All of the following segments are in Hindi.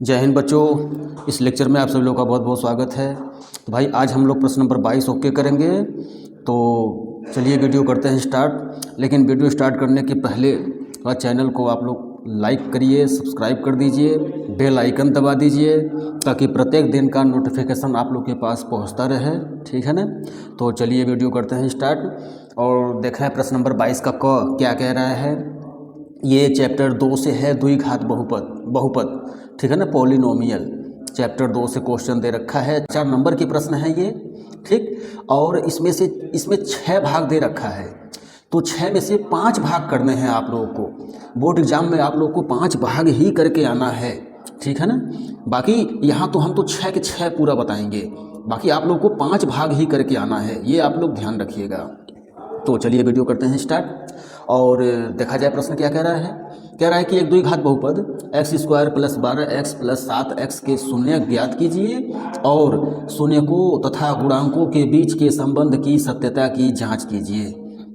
जय हिंद बच्चों। इस लेक्चर में आप सभी लोगों का बहुत बहुत स्वागत है। तो भाई आज हम लोग प्रश्न नंबर 22 ओके करेंगे। तो चलिए वीडियो करते हैं स्टार्ट। लेकिन वीडियो स्टार्ट करने के पहले चैनल को आप लोग लाइक करिए, सब्सक्राइब कर दीजिए, बेल आइकन दबा दीजिए ताकि प्रत्येक दिन का नोटिफिकेशन आप लोग के पास पहुंचता रहे। ठीक है ना। तो चलिए वीडियो करते हैं स्टार्ट और देखें प्रश्न नंबर 22 का क क्या कह रहा है। ये चैप्टर 2 से है द्विघात बहुपद। ठीक है ना, पॉलिनोमियल। चैप्टर 2 से क्वेश्चन दे रखा है, 4 नंबर की प्रश्न है ये। ठीक, और इसमें 6 भाग दे रखा है। तो 6 में से 5 भाग करने हैं आप लोगों को। बोर्ड एग्जाम में आप लोगों को 5 भाग ही करके आना है। ठीक है ना। बाकी यहाँ तो हम तो 6 के 6 पूरा बताएंगे, बाकी आप लोगों को 5 भाग ही करके आना है, ये आप लोग ध्यान रखिएगा। तो चलिए वीडियो करते हैं स्टार्ट और देखा जाए प्रश्न क्या कह रहा है। कह रहा है कि एक द्विघात बहुपद x² + 12x + 7x के शून्य ज्ञात कीजिए और शून्यकों तथा गुणांकों के बीच के संबंध की सत्यता की जांच कीजिए।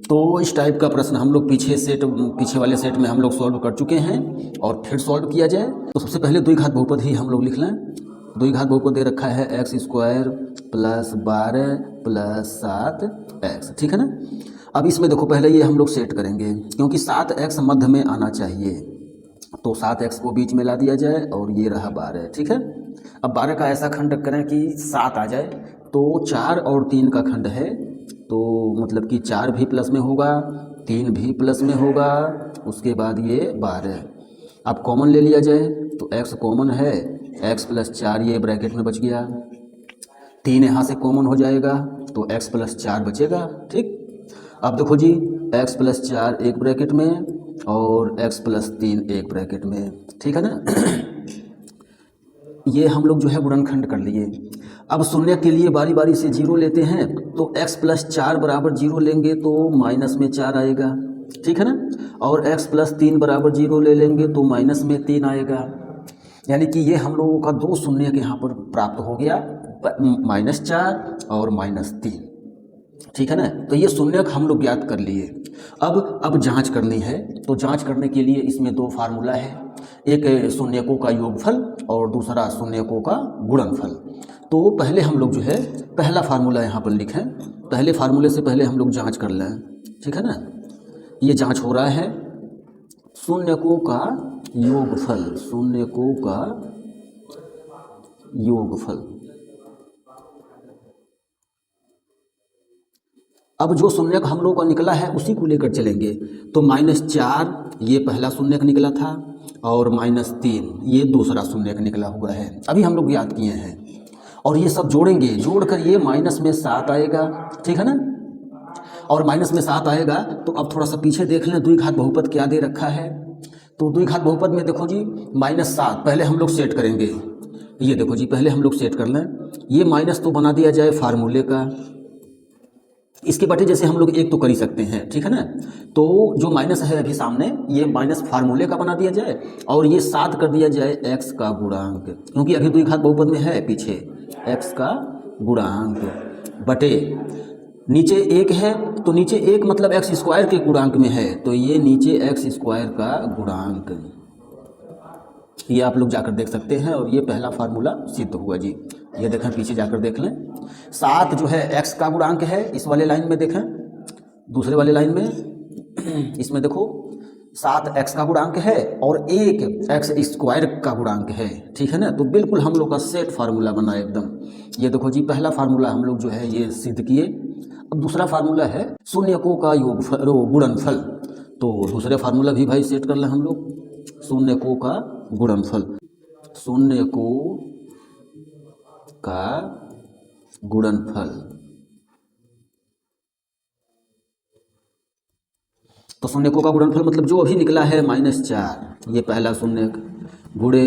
तो इस टाइप का प्रश्न हम लोग पीछे वाले सेट में हम लोग सॉल्व कर चुके हैं और फिर सॉल्व किया जाए। तो सबसे पहले द्विघात बहुपद ही हम लोग लिख लें। द्विघात बहुपद दे रखा है x² + 12 + 7x। ठीक है ना। अब इसमें देखो पहले ये हम लोग सेट करेंगे क्योंकि 7x मध्य में आना चाहिए, तो 7x को बीच में ला दिया जाए और ये रहा 12। ठीक है। अब 12 का ऐसा खंड करें कि 7 आ जाए, तो 4 और 3 का खंड है, तो मतलब कि 4 भी प्लस में होगा, 3 भी प्लस में होगा, उसके बाद ये 12। अब कॉमन ले लिया जाए तो x कॉमन है, x + 4 ये ब्रैकेट में बच गया, 3 यहाँ से कॉमन हो जाएगा तो x + 4 बचेगा। ठीक, अब देखो जी x + 4 एक ब्रैकेट में और x + 3 एक ब्रैकेट में। ठीक है ना। ये हम लोग जो है गुणनखंड कर लिए। अब शून्य के लिए बारी बारी से 0 लेते हैं, तो x + 4 = 0 लेंगे तो माइनस में 4 आएगा। ठीक है ना। और x + 3 = 0 ले लेंगे तो माइनस में 3 आएगा। यानी कि ये हम लोगों का 2 शून्य के यहाँ पर प्राप्त हो गया, -4 और -3। ठीक है ना। तो ये शून्यक हम लोग ज्ञात कर लिए। अब जांच करनी है, तो जांच करने के लिए इसमें 2 फार्मूला है, एक शून्यकों का योगफल और दूसरा शून्यकों का गुणनफल। तो पहले हम लोग जो है पहला फार्मूला यहाँ पर लिखें। पहले फार्मूले से पहले हम लोग जांच कर लें। ठीक है ना। ये जांच हो रहा है शून्यकों का योगफल, शून्यकों का योगफल। अब जो शून्यक हम लोग का निकला है उसी को लेकर चलेंगे। तो -4 ये पहला शून्यक निकला था और -3 ये दूसरा शून्यक निकला हुआ है, अभी हम लोग याद किए हैं। और ये सब जोड़ेंगे, जोड़कर ये -7 आएगा। ठीक है ना। और -7 आएगा तो अब थोड़ा सा पीछे देख लें द्विघात बहुपद क्या दे रखा है। तो द्विघात बहुपद में देखो जी -7 पहले हम लोग सेट करेंगे। ये देखो जी पहले हम लोग सेट कर लें। ये माइनस तो बना दिया जाए फार्मूले का, इसके बटे जैसे हम लोग एक तो कर ही सकते हैं। ठीक है ना। तो जो माइनस है अभी सामने, ये माइनस फार्मूले का बना दिया जाए और ये 7 कर दिया जाए x का गुणांक, क्योंकि अभी द्विघात बहुपद में है पीछे x का गुणांक बटे नीचे 1 है, तो नीचे 1 मतलब x² के गुणांक में है, तो ये नीचे x² का गुणांक। ये आप लोग जाकर देख सकते हैं और ये पहला फार्मूला सिद्ध हुआ जी। ये देखें पीछे जाकर देख लें। 7 जो है x का गुणांक है, इस वाले लाइन में देखें, दूसरे वाले लाइन में इसमें देखो 7 x का गुणांक है और 1 x² का गुणांक है। ठीक है ना। तो बिल्कुल हम लोग का सेट फार्मूला बना एकदम। ये देखो जी पहला फार्मूला हम लोग जो है ये सिद्ध किए। अब दूसरा फार्मूला है शून्यकों का योगफल गुणनफल। तो दूसरे फार्मूला भी भाई सेट कर लें हम लोग। शून्यकों का गुणनफल, शून्यकों का गुणनफल। तो शून्यकों का गुणनफल मतलब जो अभी निकला है -4 ये पहला शून्यक, गुणे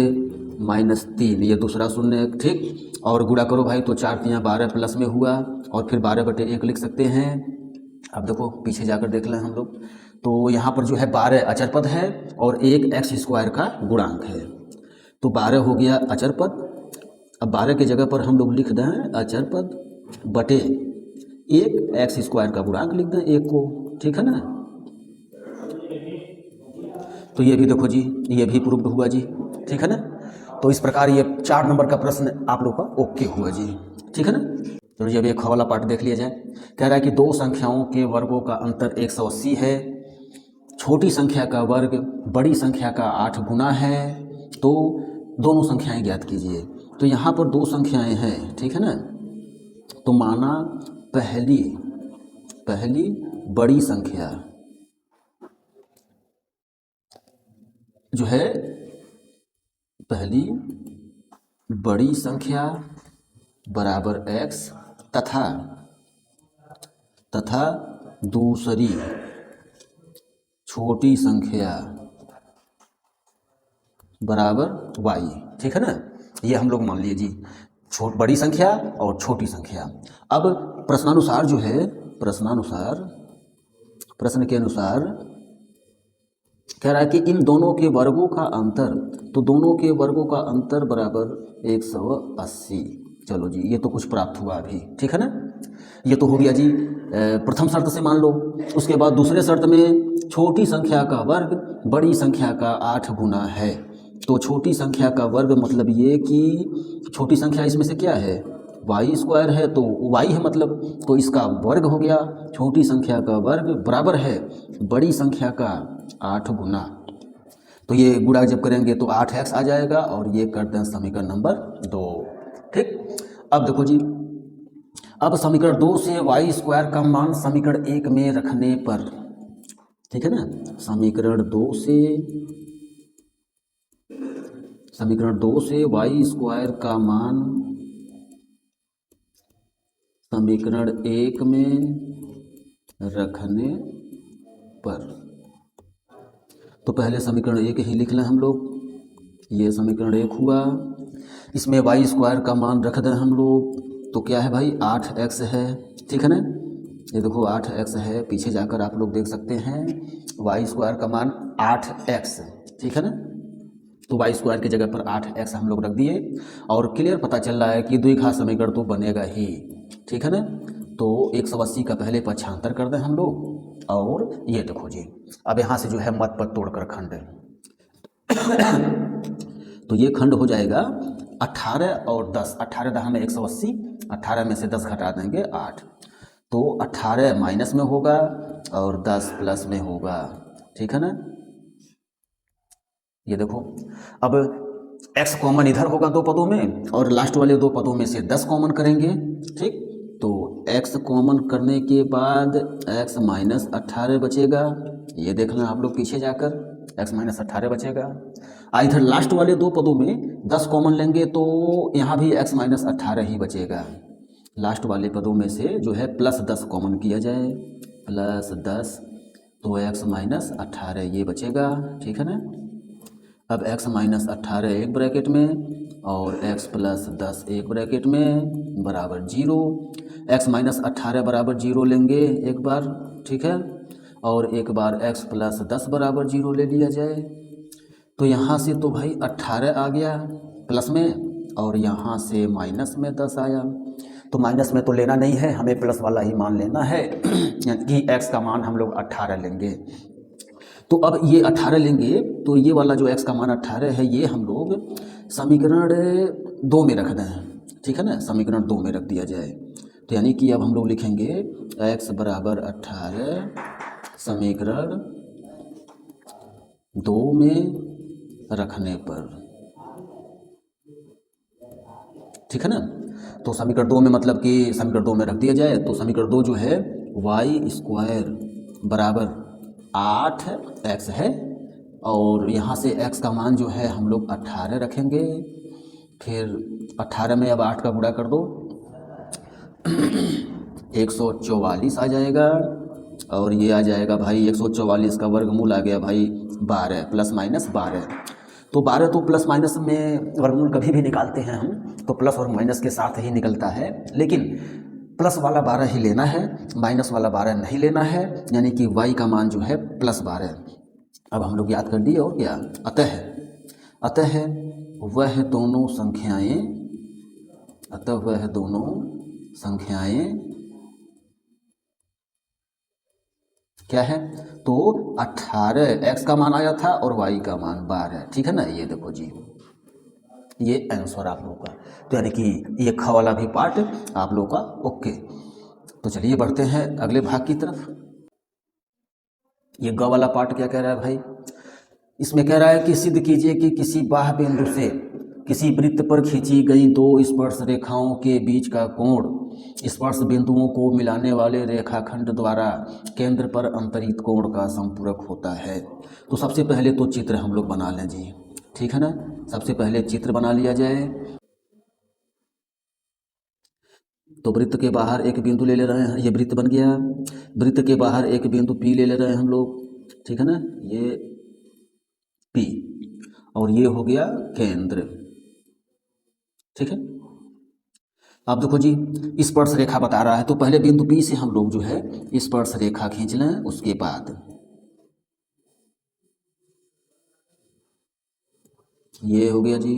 -3 ये दूसरा शून्यक। ठीक, और गुणा करो भाई तो 4 × 3 = 12 प्लस में हुआ और फिर 12/1 लिख सकते हैं। अब देखो पीछे जाकर देख लें हम लोग, तो यहाँ पर जो है 12 अचर पद है और 1 x² का गुणांक है, तो 12 हो गया अचर पद। अब 12 की जगह पर हम लोग लिख दें अचर पद बटे 1 x² का गुणांक लिख दें 1 को। ठीक है ना। तो ये भी देखो जी, ये भी प्रूव्ड हुआ जी। ठीक है ना। तो इस प्रकार ये 4 नंबर का प्रश्न आप लोग का ओके हुआ जी, ठीक है ना। तो जी अब एक वाला पार्ट देख लिया जाए। कह रहा है कि दो संख्याओं के वर्गों का अंतर 180 है, छोटी संख्या का वर्ग बड़ी संख्या का 8 गुना है, तो दोनों संख्याएं ज्ञात कीजिए। तो यहाँ पर दो संख्याएं हैं, ठीक है ना। तो माना पहली बड़ी संख्या जो है, पहली बड़ी संख्या बराबर x तथा दूसरी छोटी संख्या बराबर y, ठीक है ना। ये हम लोग मान लिए जी, बड़ी संख्या और छोटी संख्या। अब प्रश्नानुसार जो है, प्रश्न के अनुसार कह रहा है कि इन दोनों के वर्गों का अंतर, तो दोनों के वर्गों का अंतर बराबर 180। चलो जी, ये तो कुछ प्राप्त हुआ अभी, ठीक है ना। ये तो हो गया जी प्रथम शर्त से मान लो। उसके बाद दूसरे शर्त में छोटी संख्या का वर्ग बड़ी संख्या का 8 गुना है। तो छोटी संख्या का वर्ग मतलब ये कि छोटी संख्या इसमें से क्या है, वाई स्क्वायर है, तो y है मतलब, तो इसका वर्ग हो गया। छोटी संख्या का वर्ग बराबर है बड़ी संख्या का 8 गुना। तो ये गुणा जब करेंगे तो 8x आ जाएगा, और ये करते हैं समीकरण नंबर 2, ठीक। अब देखो जी, अब समीकरण 2 से वाई स्क्वायर का मान समीकरण 1 में रखने पर, ठीक है ना, समीकरण 2 से वाई स्क्वायर का मान समीकरण 1 में रखने पर, तो पहले समीकरण 1 ही लिख लें हम लोग। ये समीकरण 1 हुआ, इसमें वाई स्क्वायर का मान रख दें हम लोग। तो क्या है भाई, 8x है, ठीक है ना। ये देखो 8x है, पीछे जाकर आप लोग देख सकते हैं वाई स्क्वायर का मान 8x, ठीक है ना। तो वाई स्क्वायर की जगह पर 8x हम लोग रख दिए, और क्लियर पता चल रहा है कि द्विघात समीकरण तो बनेगा ही, ठीक है ना। तो 180 का पहले पक्षांतर कर दें हम लोग, और ये देखो जी, अब यहाँ से जो है मत पर तोड़कर खंड तो ये खंड हो जाएगा 18 और 10, 18 दहा में 180, 18 में से 10 घटा देंगे 8, तो 18 माइनस में होगा और 10 प्लस में होगा, ठीक है ना। ये देखो, अब x कॉमन इधर होगा दो पदों में, और लास्ट वाले दो पदों में से 10 कॉमन करेंगे, ठीक। तो x कॉमन करने के बाद x माइनस 18 बचेगा। ये देख लें आप लोग पीछे जाकर, x माइनस 18 बचेगा। इधर लास्ट वाले दो पदों में 10 कॉमन लेंगे तो यहाँ भी x माइनस 18 ही बचेगा। लास्ट वाले पदों में से जो है प्लस 10 कॉमन किया जाए, प्लस 10, तो x माइनस 18 ये बचेगा, ठीक है ना। अब x माइनस 18 एक ब्रैकेट में और x प्लस 10 एक ब्रैकेट में बराबर 0। x माइनस 18 बराबर 0 लेंगे एक बार, ठीक है, और एक बार x प्लस 10 बराबर 0 ले लिया जाए। तो यहाँ से तो भाई 18 आ गया प्लस में, और यहाँ से माइनस में 10 आया। तो माइनस में तो लेना नहीं है, हमें प्लस वाला ही मान लेना है यानी कि x का मान हम लोग 18 लेंगे। तो अब ये 18 लेंगे, तो ये वाला जो x का मान 18 है ये हम लोग समीकरण 2 में रख दें, ठीक है ना, समीकरण 2 में रख दिया जाए। तो यानी कि अब हम लोग लिखेंगे x बराबर 18 समीकरण 2 में रखने पर, ठीक है ना। तो समीकरण 2 में मतलब कि समीकरण 2 में रख दिया जाए, तो समीकरण 2 जो है वाई स्क्वायर बराबर 8x है, और यहाँ से x का मान जो है हम लोग 18 रखेंगे। फिर 18 में अब 8 का गुणा कर दो 144 आ जाएगा, और ये आ जाएगा भाई 144 का वर्गमूल आ गया भाई 12 प्लस माइनस 12। तो 12 तो प्लस माइनस में वर्गमूल कभी भी निकालते हैं हम, तो प्लस और माइनस के साथ ही निकलता है, लेकिन प्लस वाला 12 ही लेना है, माइनस वाला 12 नहीं लेना है, यानी कि y का मान जो है प्लस 12। अब हम लोग याद कर दिए, और क्या, अतः वह दोनों संख्याएं क्या है, तो 18 x का मान आया था और y का मान 12, ठीक है ना। ये देखो जी, ये आंसर आप लोगों का। तो यानी कि ये ख वाला भी पार्ट आप लोगों का ओके। तो चलिए बढ़ते हैं अगले भाग की तरफ। ये ग वाला पार्ट क्या कह रहा है भाई, इसमें कह रहा है कि सिद्ध कीजिए कि किसी बाह्य बिंदु से किसी वृत्त पर खींची गई दो स्पर्श रेखाओं के बीच का कोण स्पर्श बिंदुओं को मिलाने वाले रेखाखंड द्वारा केंद्र पर अंतरित कोण का संपूरक होता है। तो सबसे पहले तो चित्र हम लोग बना लें जी, ठीक है ना। सबसे पहले चित्र बना लिया जाए। तो वृत्त के बाहर एक बिंदु ले रहे हैं, ये वृत्त बन गया। वृत्त के बाहर एक बिंदु पी ले रहे हैं हम लोग, ठीक है ना, ये पी, और ये हो गया केंद्र, ठीक है। अब देखो जी स्पर्श रेखा बता रहा है, तो पहले बिंदु पी से हम लोग जो है स्पर्श रेखा खींच लें। उसके बाद ये हो गया जी,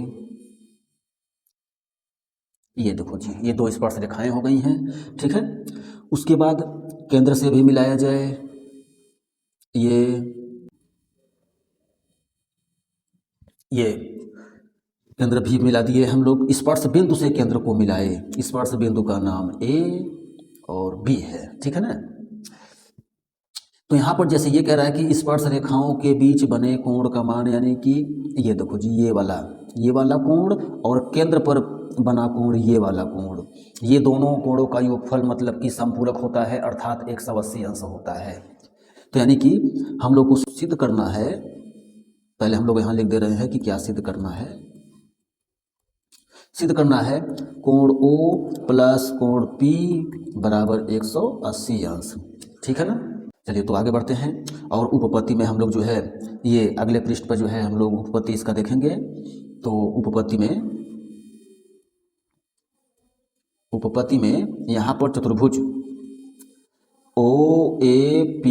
ये देखो जी ये दो स्पर्श रेखाएं हो गई हैं, ठीक है। उसके बाद केंद्र से भी मिलाया जाए, ये केंद्र भी मिला दिए हम लोग। स्पर्श बिंदु से केंद्र को मिलाए, स्पर्श बिंदु का नाम ए और बी है, ठीक है ना। तो यहाँ पर जैसे ये कह रहा है कि स्पर्श रेखाओं के बीच बने कोण का मान, यानी कि ये देखो जी ये वाला कोण और केंद्र पर बना कोण ये वाला कोण, ये दोनों कोणों का योगफल मतलब कि संपूरक होता है, अर्थात 180 अंश होता है। तो यानी कि हम लोग को सिद्ध करना है, पहले हम लोग यहाँ लिख दे रहे हैं कि क्या सिद्ध करना है। सिद्ध करना है कोण O प्लस कोण P बराबर 180 अंश, ठीक है ना। चलिए तो आगे बढ़ते हैं, और उपपत्ति में हम लोग जो है ये अगले पृष्ठ पर जो है हम लोग उपपत्ति इसका देखेंगे। तो उपपत्ति में यहाँ पर चतुर्भुज OAPB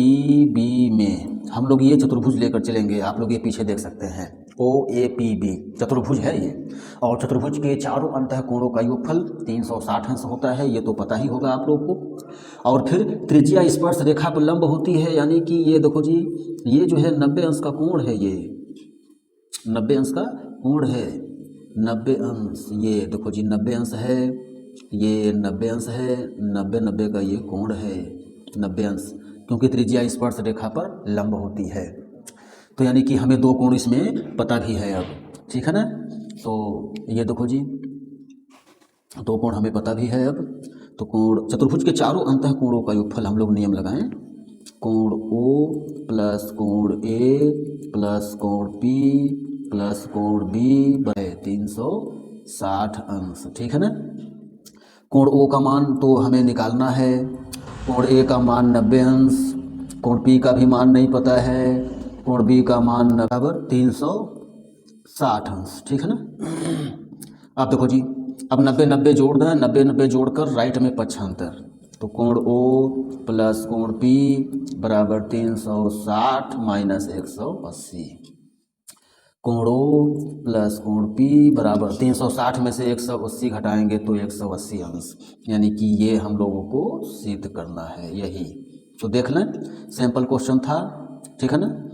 में हम लोग ये चतुर्भुज लेकर चलेंगे। आप लोग ये पीछे देख सकते हैं OAPB चतुर्भुज है ये, और चतुर्भुज के चारों अंतः कोणों का योगफल 360 अंश होता है, ये तो पता ही होगा आप लोग को। और फिर त्रिज्या स्पर्श रेखा पर लंब होती है, यानी कि ये देखो जी ये जो है 90 अंश का कोण है, ये 90 अंश का कोण है, 90 अंश, ये देखो जी 90 अंश है, ये 90 अंश है, 90 का ये कोण है 90 अंश, क्योंकि त्रिज्या स्पर्श रेखा पर लंब होती है। तो यानी कि हमें दो कोण इसमें पता भी है अब, ठीक है ना। तो ये देखो जी दो कोण हमें पता भी है अब। तो कोण चतुर्भुज के चारों अंतः कोणों का योगफल हम लोग नियम लगाएं, कोण O प्लस कोण A प्लस कोण P प्लस कोण B बाय 360 अंश, ठीक है ना। कोण O का मान तो हमें निकालना है, कोण A का मान 90 अंश, कोण P का भी मान नहीं पता है, कोण B का मान बराबर 360 अंश, ठीक है ना। अब देखो जी अब 90 जोड़ दें, 90 जोड़कर राइट में पक्षांतर, तो कोण O प्लस कोण P बराबर 360 माइनस 180, कोण O प्लस कोण P बराबर 360 में से 180 घटाएंगे तो 180 अंश, यानी कि ये हम लोगों को सिद्ध करना है यही। तो देख लें सैंपल क्वेश्चन था, ठीक है ना।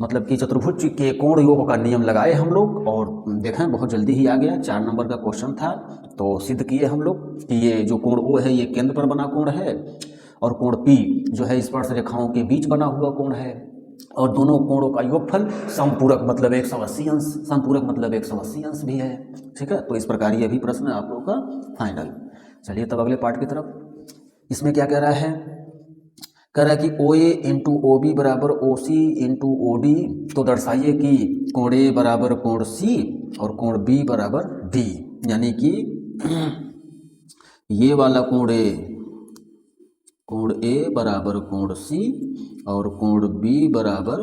मतलब कि चतुर्भुज के कोण योग का नियम लगाए हम लोग, और देखें बहुत जल्दी ही आ गया, 4 नंबर का क्वेश्चन था। तो सिद्ध किए हम लोग कि ये जो कोण O है ये केंद्र पर बना कोण है, और कोण P जो है स्पर्श रेखाओं के बीच बना हुआ कोण है, और दोनों कोणों का योगफल संपूरक मतलब 180 अंश, संपूरक मतलब 180 अंश भी है, ठीक है। तो इस प्रकार ये भी प्रश्न आप लोगों का फाइनल। चलिए तब अगले पार्ट की तरफ। इसमें क्या कह रहा है, कह रहा है कि OA इंटू OB बराबर OC इंटू OD, तो दर्शाइए कि कोण A बराबर कोण C और कोण B बराबर D, यानी कि ये वाला कोण A बराबर कोण C और कोण B बराबर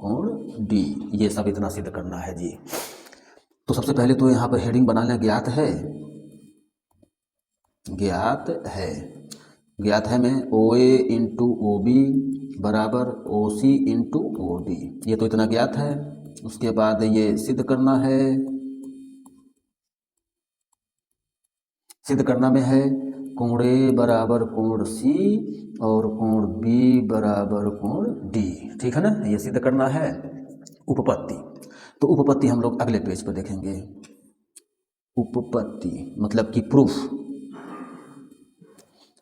कोण D, ये सब इतना सिद्ध करना है जी। तो सबसे पहले तो यहाँ पर हेडिंग बना लें, ज्ञात है में OA इंटू OB बराबर OC इंटू OD, ये तो इतना ज्ञात है। उसके बाद ये सिद्ध करना है, सिद्ध करना में है कोण A बराबर कोण C और कोण B बराबर कोण D, ठीक है ना, ये सिद्ध करना है उपपत्ति। तो उपपत्ति हम लोग अगले पेज पर देखेंगे। उपपत्ति मतलब कि प्रूफ।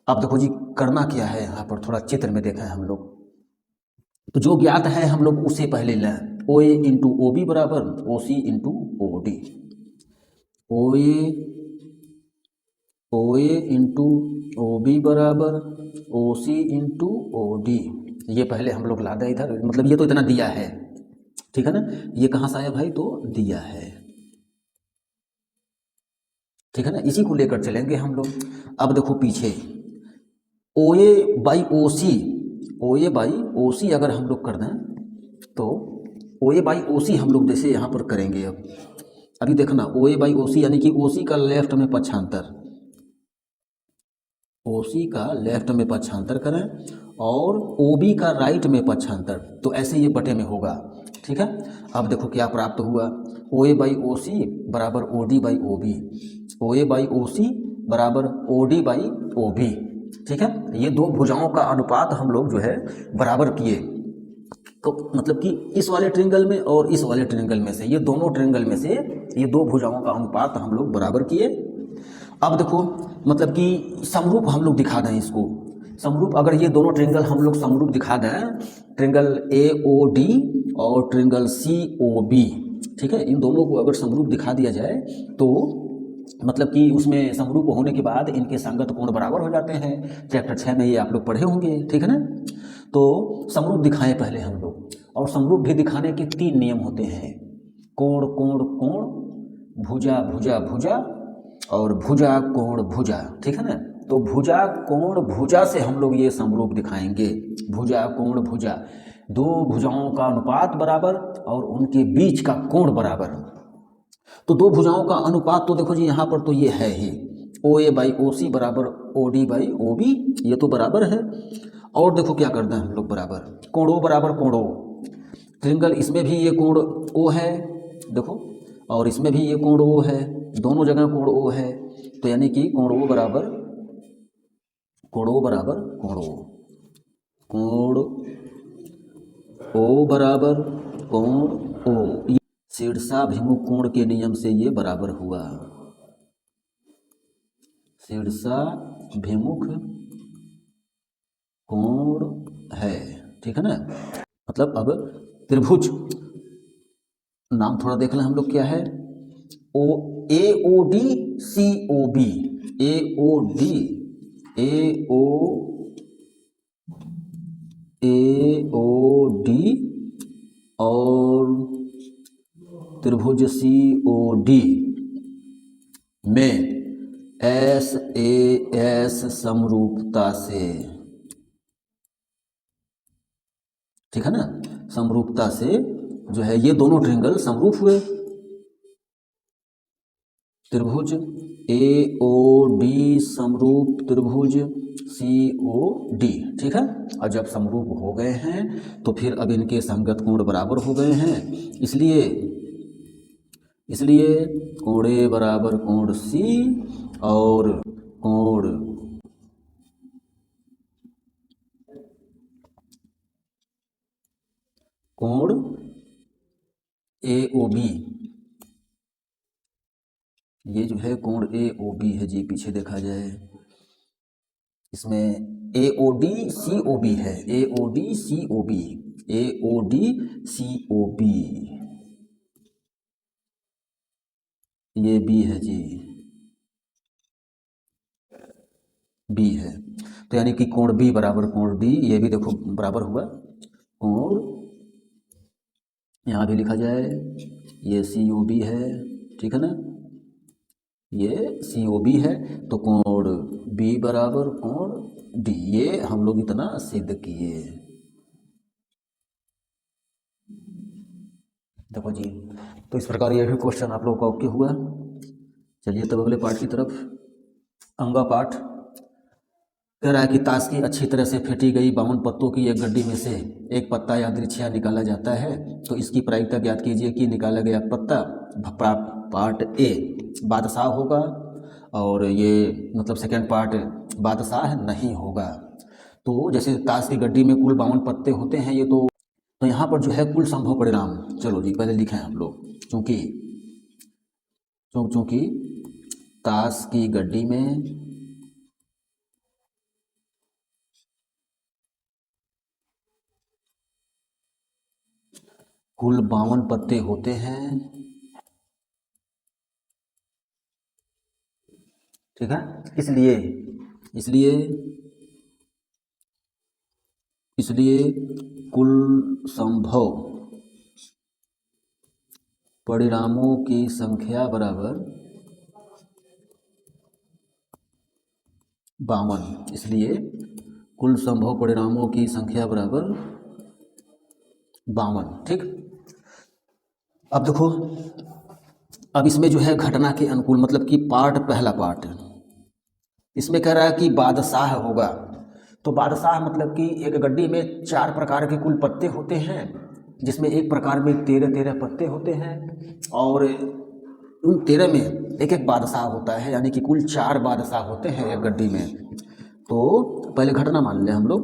अब देखो जी करना क्या है, यहाँ पर थोड़ा चित्र में देखा है हम लोग, तो जो ज्ञात है हम लोग उसे पहले लें। ओ ए इंटू ओ बी बराबर ओ सी इंटू ओ डी। ओ ए इंटू ओ बी बराबर ओ सी इंटू ओ डी। ये पहले हम लोग ला दें इधर, मतलब ये तो इतना दिया है, ठीक है ना। ये कहाँ से आया भाई, तो दिया है, ठीक है ना। इसी को लेकर चलेंगे हम लोग। अब देखो पीछे ओ A by O C, O A by O सी अगर हम लोग कर दें तो ओ ए बाई ओ सी हम लोग जैसे यहाँ पर करेंगे। अब अभी देखना ओ ए बाई ओ सी यानी कि ओ सी का लेफ्ट में पक्षांतर, ओ सी का लेफ्ट में पक्षांतर करें और ओ बी का राइट में पक्षांतर, तो ऐसे ये बटे में होगा, ठीक है। अब देखो क्या प्राप्त हुआ, ओ ए बाई ओ सी बराबर O D by O B, O A by O C बराबर O D by O B, ठीक है। ये दो भुजाओं का अनुपात हम लोग जो है बराबर किए, तो मतलब कि इस वाले ट्रिंगल में और इस वाले ट्रिंगल में से, ये दोनों ट्रिंगल में से ये दो भुजाओं का अनुपात हम लोग बराबर किए। अब देखो मतलब कि समरूप हम लोग दिखा दें इसको, समरूप अगर ये दोनों ट्रिंगल हम लोग समरूप दिखा दें, ट्रिंगल ए ओ डी और ट्रिंगल सी ओ बी, ठीक है, इन दोनों को अगर समरूप दिखा दिया जाए तो मतलब कि उसमें समरूप होने के बाद इनके संगत कोण बराबर हो जाते हैं। चैप्टर 6 में ये आप लोग पढ़े होंगे, ठीक है ना। तो समरूप दिखाएं पहले हम लोग, और समरूप भी दिखाने के 3 नियम होते हैं, कोण कोण कोण, भुजा भुजा भुजा और भुजा कोण भुजा, ठीक है ना। तो भुजा कोण भुजा से हम लोग ये समरूप दिखाएंगे, भुजा कोण भुजा, दो भुजाओं का अनुपात बराबर और उनके बीच का कोण बराबर। तो दो भुजाओं का अनुपात तो देखो जी यहाँ पर तो ये है ही, ओ ए बाई ओ सी बराबर O D by O B, ये तो बराबर है। और देखो क्या करते हैं हम लोग बराबर, कोण ओ बराबर कोण ओ, ट्रिंगल इसमें भी ये कोण ओ है देखो, और इसमें भी ये कोण ओ है, दोनों जगह कोण ओ है, तो यानी कि कोण ओ बराबर कोण ओ बराबर कोण ओ, कोण ओ बराबर कोण ओ, शीर्षाभिमुख कोण के नियम से ये बराबर हुआ, शीर्षाभिमुख कोण है, ठीक है ना। मतलब अब त्रिभुज नाम थोड़ा देख लें हम लोग, क्या है, O A O D C O B, A O D A O D और त्रिभुज सी ओ डी में एस ए एस समरूपता से, ठीक है ना, समरूपता से जो है ये दोनों ट्रिंगल समरूप हुए, त्रिभुज ए ओ डी समरूप त्रिभुज सी ओ डी, ठीक है। और जब समरूप हो गए हैं तो फिर अब इनके संगत कोण बराबर हो गए हैं, इसलिए कोण ए बराबर कोण सी और कोण ए ओ बी, ये जो है कोण ए ओ बी है जी, पीछे देखा जाए इसमें ए O D C O B है, A O D C O B, A O D C O B, ये बी है जी, बी है, तो यानी कि कोण बी बराबर कोण डी, ये भी देखो बराबर हुआ, कोण यहाँ भी लिखा जाए ये सी ओ बी है, ठीक है ना, ये सी ओ बी है, तो कोण बी बराबर कोण डी, ये हम लोग इतना सिद्ध किए। देखो जी, तो इस प्रकार ये भी क्वेश्चन आप लोगों का ओके हुआ। चलिए तब अगले पाठ की तरफ। अंगा पाठ कह रहा है कि ताश की अच्छी तरह से फेंटी गई 52 पत्तों की एक गड्डी में से एक पत्ता यादृच्छिया निकाला जाता है, तो इसकी प्रायिकता ज्ञात कीजिए कि निकाला गया पत्ता पार्ट ए बादशाह होगा और ये मतलब सेकंड पार्ट बादशाह नहीं होगा। तो जैसे ताश की गड्डी में कुल 52 पत्ते होते हैं, ये तो यहाँ पर जो है कुल संभव परिणाम, चलो जी पहले लिखें हम लोग, चूँकि ताश की गड्डी में कुल 52 पत्ते होते हैं। ठीक है, इसलिए इसलिए इसलिए कुल संभव परिणामों की संख्या बराबर 52। इसलिए कुल संभव परिणामों की संख्या बराबर 52। ठीक, अब देखो, अब इसमें जो है घटना के अनुकूल मतलब कि पार्ट, पहला पार्ट इसमें कह रहा है कि बादशाह होगा। तो बादशाह मतलब कि एक गड्डी में 4 प्रकार के कुल पत्ते होते हैं, जिसमें एक प्रकार में 13 पत्ते होते हैं, और उन 13 में एक एक बादशाह होता है, यानी कि कुल 4 बादशाह होते हैं एक गड्डी में। तो पहले घटना मान लें हम लोग,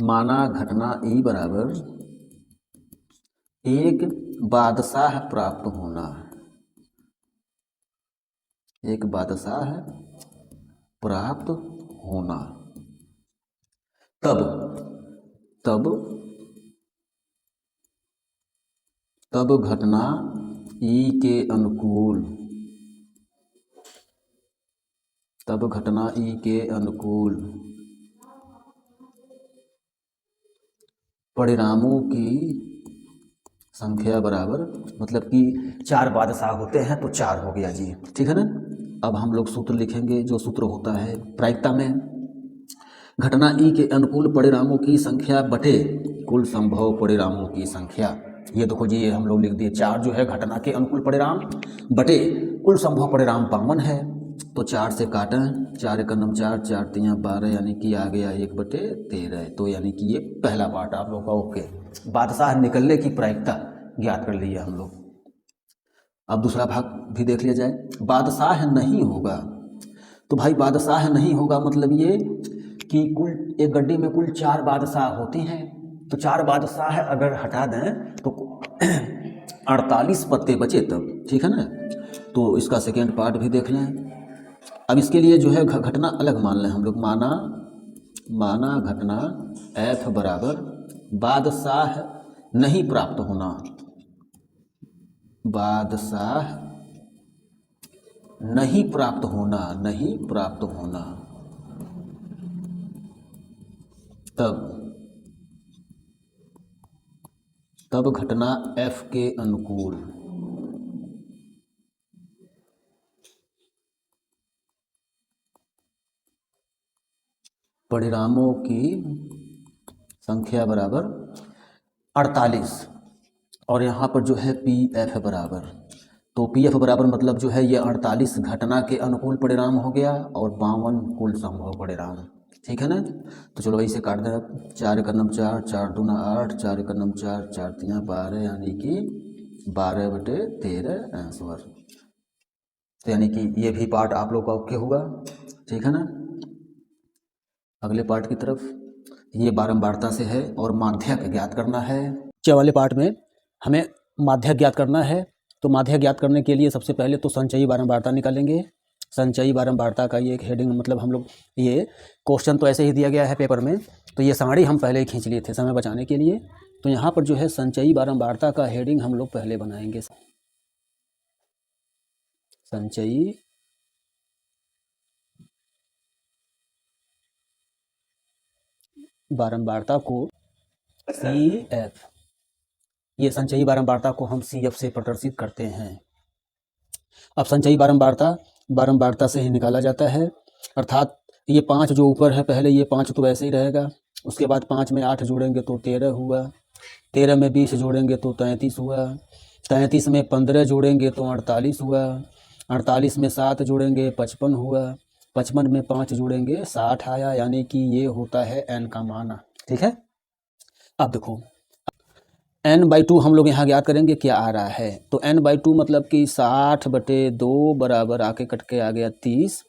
माना घटना ई बराबर एक बादशाह प्राप्त होना, एक बादशाह प्राप्त होना, तब तब तब घटना ई के अनुकूल, तब घटना ई के अनुकूल परिणामों की संख्या बराबर, मतलब कि 4 बादशाह होते हैं तो 4 हो गया जी। ठीक है ना। अब हम लोग सूत्र लिखेंगे, जो सूत्र होता है प्रायिकता में, घटना ई के अनुकूल परिणामों की संख्या बटे कुल संभव परिणामों की संख्या। ये देखो जी, ये हम लोग लिख दिए, 4 जो है घटना के अनुकूल परिणाम बटे कुल संभव परिणाम 52 है। तो 4 से काटें, 4 एक नम 4, 4 3 12, यानी कि आ गया 1/13। तो यानी कि ये पहला पार्ट आप लोग का ओके। बादशाह निकलने की प्रायिकता ज्ञात कर लिया हम लोग। अब दूसरा भाग भी देख लिया जाए। बादशाह नहीं होगा, तो भाई बादशाह नहीं होगा मतलब ये कि कुल एक गड्डी में कुल 4 बादशाह होते हैं, तो 4 बादशाह अगर हटा दें तो 48 पत्ते बचे तब। ठीक है ना। तो इसका सेकेंड पार्ट भी देख लें। अब इसके लिए जो है घटना अलग मान लें हम लोग, माना घटना एफ बराबर बादशाह नहीं प्राप्त होना, बादशाह नहीं प्राप्त होना, नहीं प्राप्त होना, तब घटना एफ के अनुकूल परिणामों की संख्या बराबर 48, और यहाँ पर जो है पी एफ बराबर, तो पी एफ बराबर मतलब जो है ये 48 घटना के अनुकूल परिणाम हो गया और 52 कुल संभव परिणाम। ठीक है ना। तो चलो इसे काट दें अब, 4 एक नम 4, 4 दूना 8, 4 एक नम 4, 4 3 12, यानी कि 12/13 आंसर। तो यानी कि ये भी पार्ट आप लोग का ओके होगा। ठीक है ना। अगले पार्ट की तरफ, ये बारंबारता से है और माध्यक ज्ञात करना है। नीचे वाले पार्ट में हमें माध्यक ज्ञात करना है। तो माध्यक ज्ञात करने के लिए सबसे पहले तो संचयी बारंबारता निकालेंगे। संचयी बारंबारता का ये एक हेडिंग, मतलब हम लोग, ये क्वेश्चन तो ऐसे ही दिया गया है पेपर में, तो ये साड़ी हम पहले ही खींच लिए थे समय बचाने के लिए। तो यहाँ पर जो है संचयी बारंबारता का हेडिंग हम लोग पहले बनाएंगे। संचयी बारंबारता को CF, ये संचयी बारंबारता को हम CF से प्रदर्शित करते हैं। अब संचयी बारंबारता से ही निकाला जाता है, अर्थात ये 5 जो ऊपर है, पहले ये 5 तो ऐसे ही रहेगा, उसके बाद 5 में 8 जोड़ेंगे तो 13 हुआ, 13 में 20 जोड़ेंगे तो 33 हुआ, 33 में 15 जोड़ेंगे तो 48 हुआ, 48 में 7 जोड़ेंगे 55 हुआ, 55 में 5 जोड़ेंगे 60 आया, यानी कि ये होता है n का मान। ठीक है। अब देखो n/2 हम लोग यहाँ ज्ञात करेंगे, क्या आ रहा है, तो n/2 मतलब कि 60/2 बराबर आके कट के आ गया 30।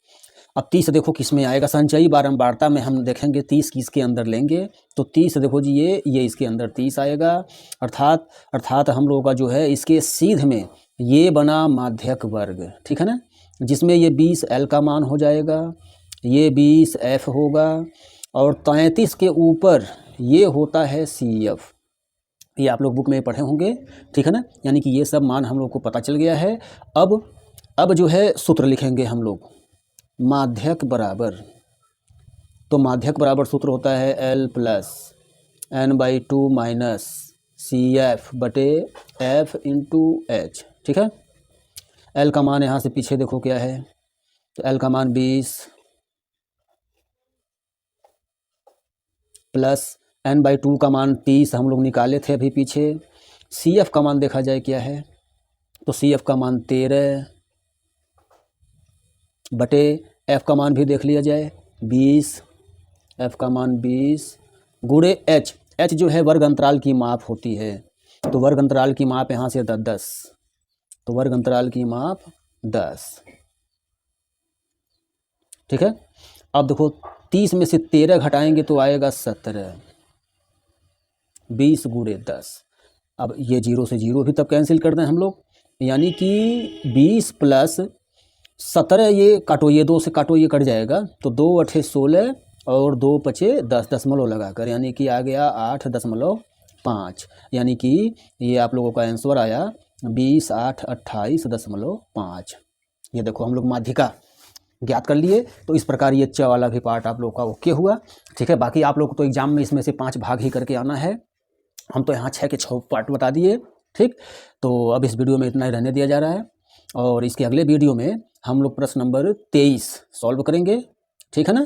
अब 30 देखो किस में आएगा, संचयी बारंबारता में हम देखेंगे 30 किसके अंदर लेंगे, तो 30 देखो जी ये इसके अंदर 30 आएगा, अर्थात हम लोगों का जो है इसके सीध में ये बना माध्यक वर्ग। ठीक है ना। जिसमें ये 20 L का मान हो जाएगा, ये 20 F होगा और 33 के ऊपर ये होता है CF। ये आप लोग बुक में पढ़े होंगे, ठीक है ना। यानी कि ये सब मान हम लोग को पता चल गया है। अब जो है सूत्र लिखेंगे हम लोग, माध्यक बराबर, तो माध्यक बराबर सूत्र होता है L plus N/2 minus CF बटे F इंटू H, ठीक है। L का मान यहाँ से पीछे देखो क्या है, तो L का मान 20 प्लस N/2 का मान 30 हम लोग निकाले थे अभी पीछे। CF का मान देखा जाए क्या है, तो CF का मान 13 बटे F का मान भी देख लिया जाए 20, F का मान 20 गुणे H जो है वर्ग अंतराल की माप होती है, तो वर्ग अंतराल की माप यहाँ से 10, तो वर्ग अंतराल की माप 10, ठीक है। अब देखो 30 में से 13 घटाएंगे तो आएगा 17, 20 गुणे 10। अब ये 0 से 0 भी तब कैंसिल कर दें हम लोग, यानी कि 20 प्लस 17, ये काटो, ये 2 से काटो, ये कट जाएगा, तो 2 × 8 = 16 और 2 × 5 = 10 दशमलव लगाकर, यानी कि आ गया 8.5, यानी कि ये आप लोगों का आंसर आया 20, 8, 28.5। ये देखो हम लोग माध्यिका ज्ञात कर लिए। तो इस प्रकार ये च वाला भी पार्ट आप लोग का ओके हुआ, ठीक है। बाकी आप लोग को तो एग्जाम में इसमें से 5 भाग ही करके आना है, हम तो यहाँ 6 के 6 पार्ट बता दिए, ठीक। तो अब इस वीडियो में इतना ही रहने दिया जा रहा है और इसके अगले वीडियो में हम लोग प्रश्न नंबर 23 सॉल्व करेंगे, ठीक है ना।